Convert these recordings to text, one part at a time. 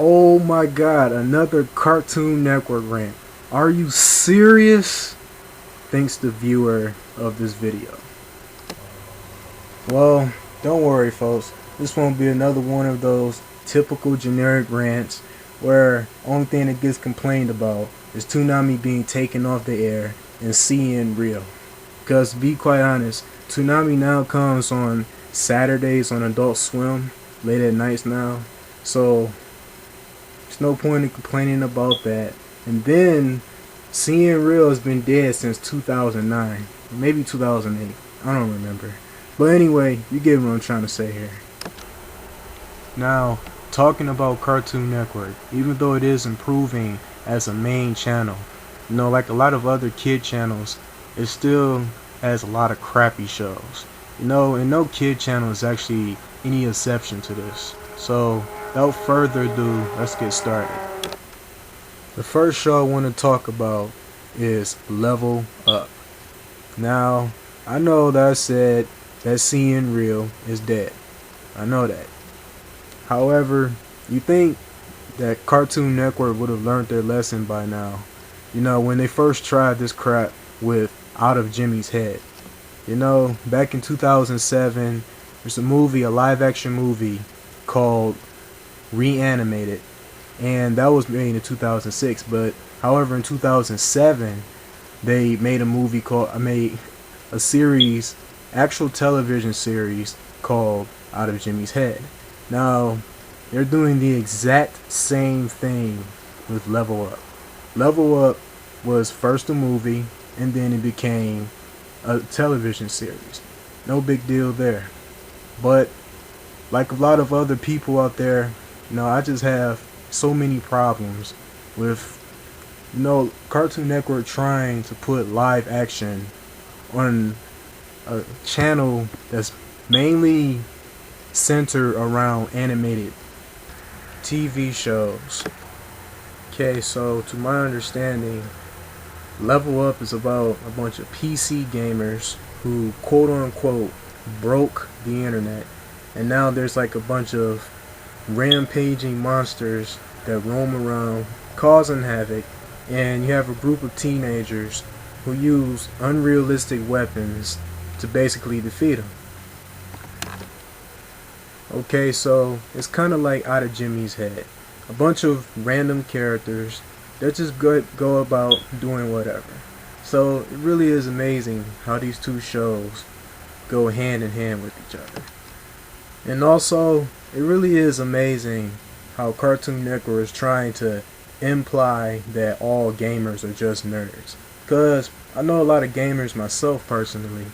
Oh my god, another Cartoon Network rant. Are you serious? Thanks the viewer of this video. Well, don't worry folks. This won't be another one of those typical generic rants where only thing that gets complained about is Toonami being taken off the air and seeing real. Because to be quite honest, Toonami now comes on Saturdays on Adult Swim, late at nights now. So there's no point in complaining about that. And then Seeing Real has been dead since 2009, maybe 2008. I don't remember. But anyway, you get what I'm trying to say here. Now, talking about Cartoon Network, even though it is improving as a main channel, like a lot of other kid channels, it still has a lot of crappy shows. And no kid channel is actually any exception to this. So, without further ado, let's get started. The first show I want to talk about is Level Up. Now, I know that I said that Seeing Real is dead. I know that. However, you think that Cartoon Network would have learned their lesson by now. When they first tried this crap with Out of Jimmy's Head. Back in 2007, there's a live action movie called Reanimated. And that was made in 2006. But, however, in 2007, they made a series, actual television series called Out of Jimmy's Head. Now, they're doing the exact same thing with Level Up. Level Up was first a movie, and then it became a television series. No big deal there. But, like a lot of other people out there, I just have so many problems with, Cartoon Network trying to put live action on a channel that's mainly centered around animated TV shows. Okay, so to my understanding, Level Up is about a bunch of PC gamers who quote unquote broke the internet, and now there's like a bunch of rampaging monsters that roam around causing havoc, and you have a group of teenagers who use unrealistic weapons to basically defeat them. Okay, so it's kind of like Out of Jimmy's Head. A bunch of random characters that just go about doing whatever. So it really is amazing how these two shows go hand in hand with each other. And also, it really is amazing how Cartoon Network is trying to imply that all gamers are just nerds. Because I know a lot of gamers myself personally,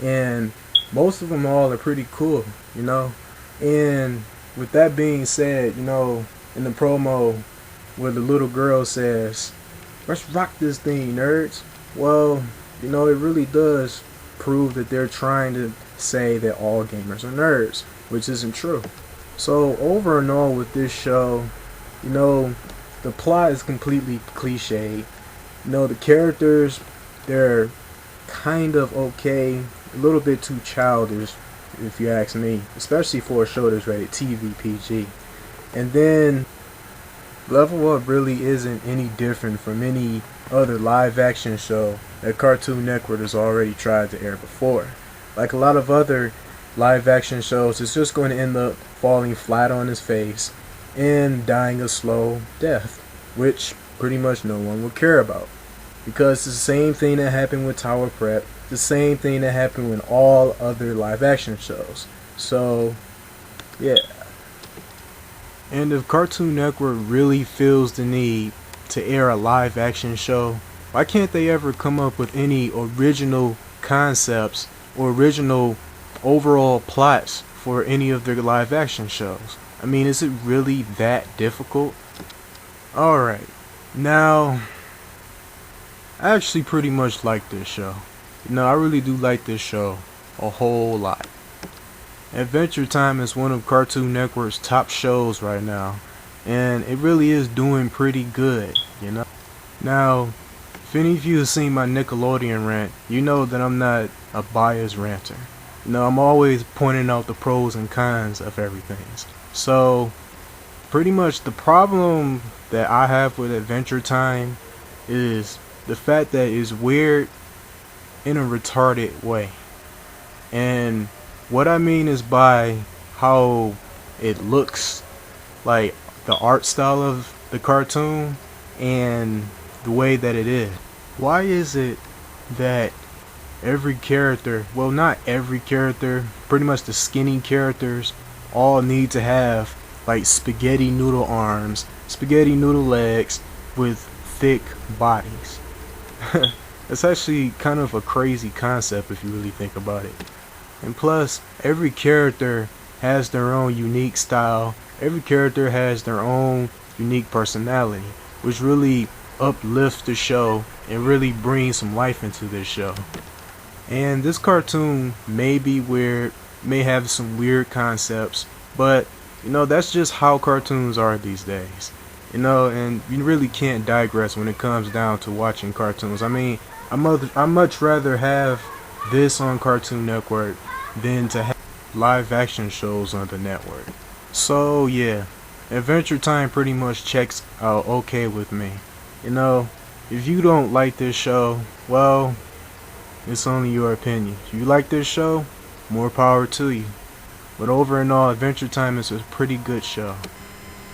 and most of them all are pretty cool, And with that being said, in the promo where the little girl says, "Let's rock this thing, nerds." Well, it really does prove that they're trying to say that all gamers are nerds, which isn't true. So over and all with this show, the plot is completely cliched. The characters, they're kind of okay, a little bit too childish, if you ask me, especially for a show that's rated TV PG. And then Level Up really isn't any different from any other live action show that Cartoon Network has already tried to air before. Like a lot of other live action shows, it's just going to end up falling flat on his face and dying a slow death, which pretty much no one will care about. Because it's the same thing that happened with Tower Prep, the same thing that happened with all other live action shows. So, yeah. And if Cartoon Network really feels the need to air a live action show, why can't they ever come up with any original concepts or original overall plots for any of their live action shows? I mean, is it really that difficult? Alright, now, I actually pretty much like this show. I really do like this show a whole lot. Adventure Time is one of Cartoon Network's top shows right now, and it really is doing pretty good, Now, if any of you have seen my Nickelodeon rant, you know that I'm not a biased ranter. I'm always pointing out the pros and cons of everything. So, pretty much the problem that I have with Adventure Time is the fact that it's weird in a retarded way. And what I mean is by how it looks, like the art style of the cartoon and the way that it is. Why is it that every character, well, not every character, pretty much the skinny characters all need to have like spaghetti noodle arms, spaghetti noodle legs with thick bodies? It's actually kind of a crazy concept if you really think about it. And plus, every character has their own unique style. Every character has their own unique personality, which really uplifts the show and really brings some life into this show. And this cartoon may be weird, may have some weird concepts, but that's just how cartoons are these days. And you really can't digress when it comes down to watching cartoons. I mean, I much rather have this on Cartoon Network than to have live action shows on the network. So yeah, Adventure Time pretty much checks out okay with me. If you don't like this show, well, it's only your opinion. If you like this show, more power to you. But over and all, Adventure Time is a pretty good show.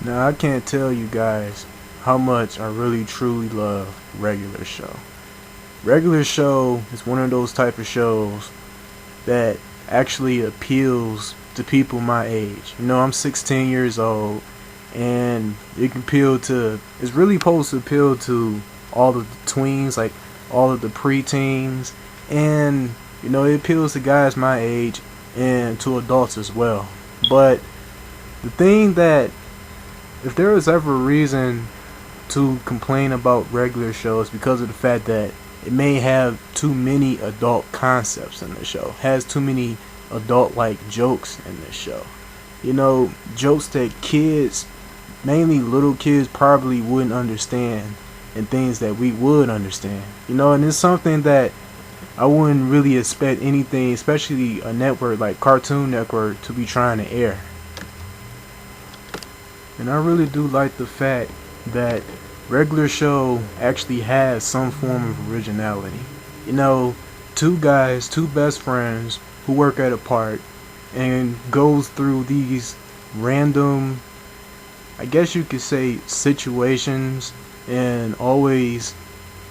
Now, I can't tell you guys how much I really truly love Regular Show. Regular Show is one of those type of shows that actually appeals to people my age. I'm 16 years old, and it's really supposed to appeal to all of the tweens, like all of the preteens, and it appeals to guys my age and to adults as well. But the thing that, if there was ever a reason to complain about Regular Show, is because of the fact that it may have too many adult concepts in the show, has too many adult-like jokes in this show. Jokes that kids, mainly little kids, probably wouldn't understand, and things that we would understand. And it's something that I wouldn't really expect anything, especially a network like Cartoon Network, to be trying to air. And I really do like the fact that Regular Show actually has some form of originality. Two guys, two best friends who work at a park and goes through these random, I guess you could say, situations, and always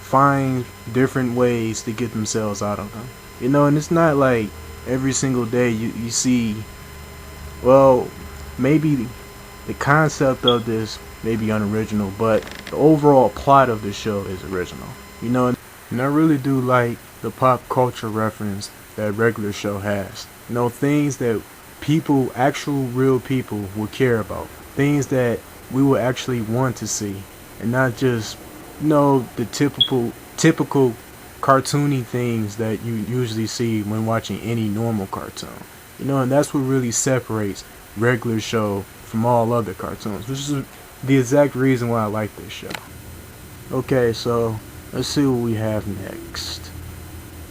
find different ways to get themselves out of them. And it's not like every single day you see, well, maybe the concept of this may be unoriginal, but the overall plot of the show is original. And I really do like the pop culture reference that Regular Show has. Things that people, actual real people, will care about. Things that we will actually want to see, and not just the typical cartoony things that you usually see when watching any normal cartoon. And that's what really separates Regular Show from all other cartoons, which is the exact reason why I like this show. Okay, so let's see what we have next.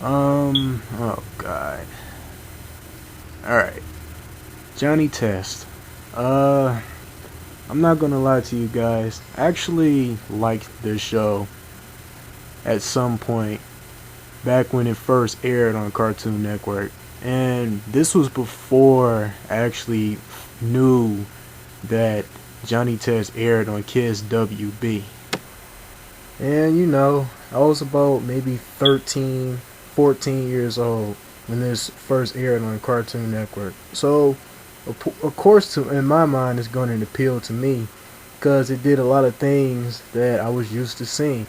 Oh god. Alright. Johnny Test. I'm not gonna lie to you guys. I actually liked this show at some point back when it first aired on Cartoon Network. And this was before I actually knew that Johnny Test aired on Kids WB. And I was about maybe 13, 14 years old when this first aired on Cartoon Network. So, of course, in my mind, it's going to appeal to me because it did a lot of things that I was used to seeing,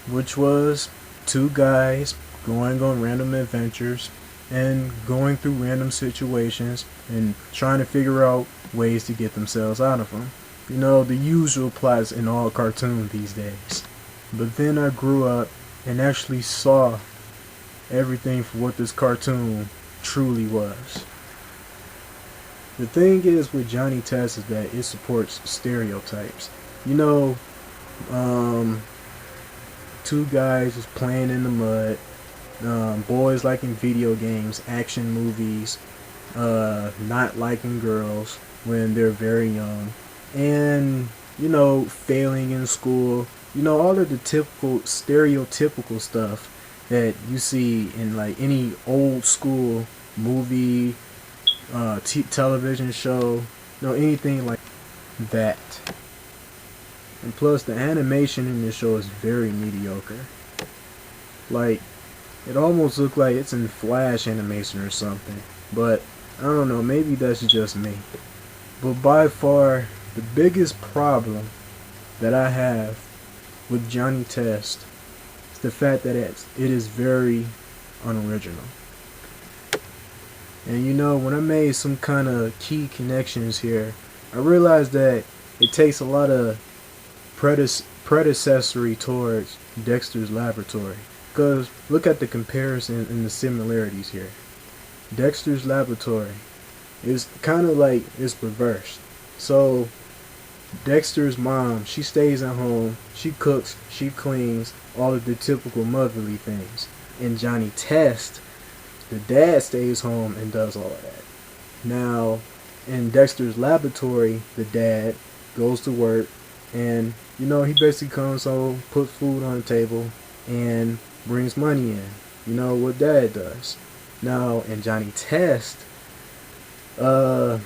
which was two guys going on random adventures and going through random situations and trying to figure out ways to get themselves out of them. The usual plots in all cartoons these days. But then I grew up and actually saw everything for what this cartoon truly was. The thing is with Johnny Test is that it supports stereotypes. Two guys just playing in the mud, boys liking video games, action movies, not liking girls when they're very young, and failing in school, all of the typical stereotypical stuff that you see in like any old school movie, television show, anything like that. And plus, the animation in this show is very mediocre. Like, it almost looks like it's in Flash animation or something. But I don't know, maybe that's just me. But by far, the biggest problem that I have with Johnny Test is the fact that it is very unoriginal. And when I made some kind of key connections here, I realized that it takes a lot of predecessory towards Dexter's Laboratory. Because look at the comparison and the similarities here. Dexter's Laboratory is kind of like it's reversed. So Dexter's mom, she stays at home, she cooks, she cleans, all of the typical motherly things. And Johnny Test, the dad stays home and does all of that. Now, in Dexter's Laboratory, the dad goes to work and, he basically comes home, puts food on the table, and brings money in. What dad does. Now, in Johnny Test, the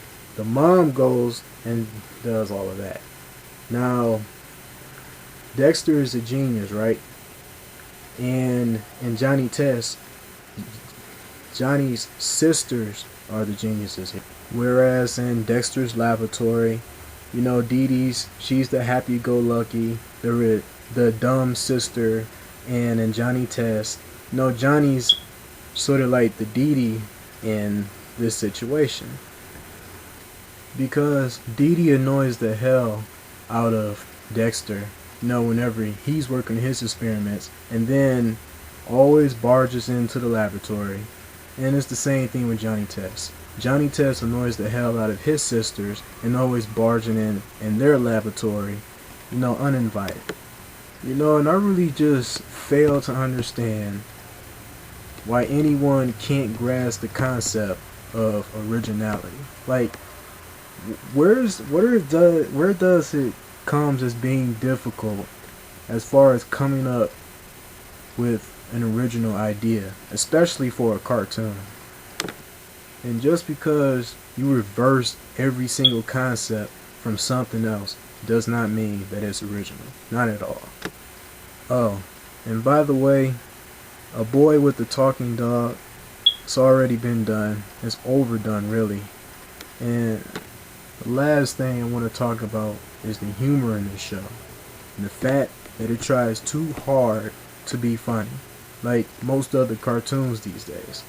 mom goes and does all of that. Now, Dexter is a genius, right? And in Johnny Test, Johnny's sisters are the geniuses here. Whereas in Dexter's Laboratory, Dee Dee's, she's the happy-go-lucky, the dumb sister. And in Johnny Test, Johnny's sort of like the Dee Dee in this situation. Because Dee Dee annoys the hell out of Dexter, whenever he's working his experiments, and then always barges into the laboratory. And it's the same thing with Johnny Test. Johnny Test annoys the hell out of his sisters and always barging in their laboratory, uninvited. And I really just fail to understand why anyone can't grasp the concept of originality. Like, where does it comes as being difficult as far as coming up with an original idea, especially for a cartoon? And just because you reverse every single concept from something else does not mean that it's original. Not at all. Oh, and by the way, A Boy with the Talking Dog, it's already been done. It's overdone, really. And the last thing I want to talk about is the humor in this show. And the fact that it tries too hard to be funny, like most other cartoons these days.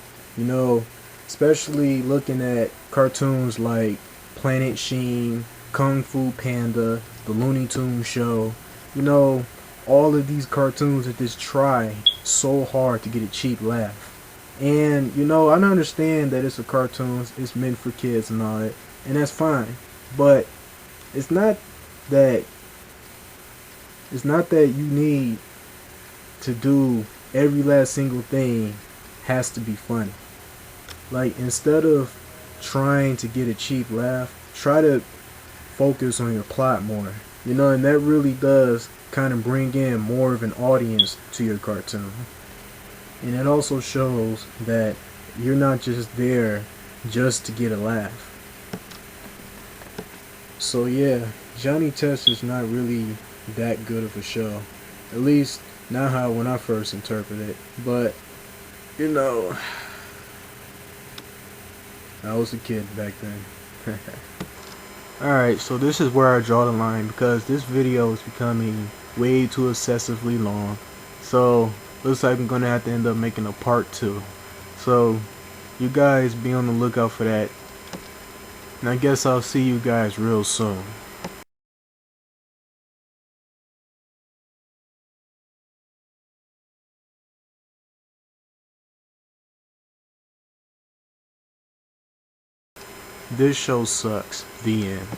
Especially looking at cartoons like Planet Sheen, Kung Fu Panda, the Looney Tunes show. All of these cartoons that just try so hard to get a cheap laugh. And, I understand that it's a cartoon, it's meant for kids and all that, and that's fine. But it's not that you need to do every last single thing has to be funny. Like, instead of trying to get a cheap laugh, try to focus on your plot more. And that really does kind of bring in more of an audience to your cartoon. And it also shows that you're not just there just to get a laugh. So yeah, Johnny Test is not really that good of a show. At least not how when I first interpreted it. But I was a kid back then. Alright, so this is where I draw the line, because this video is becoming way too excessively long. So looks like I'm gonna have to end up making a part 2. So you guys be on the lookout for that. And I guess I'll see you guys real soon. This show sucks. The end.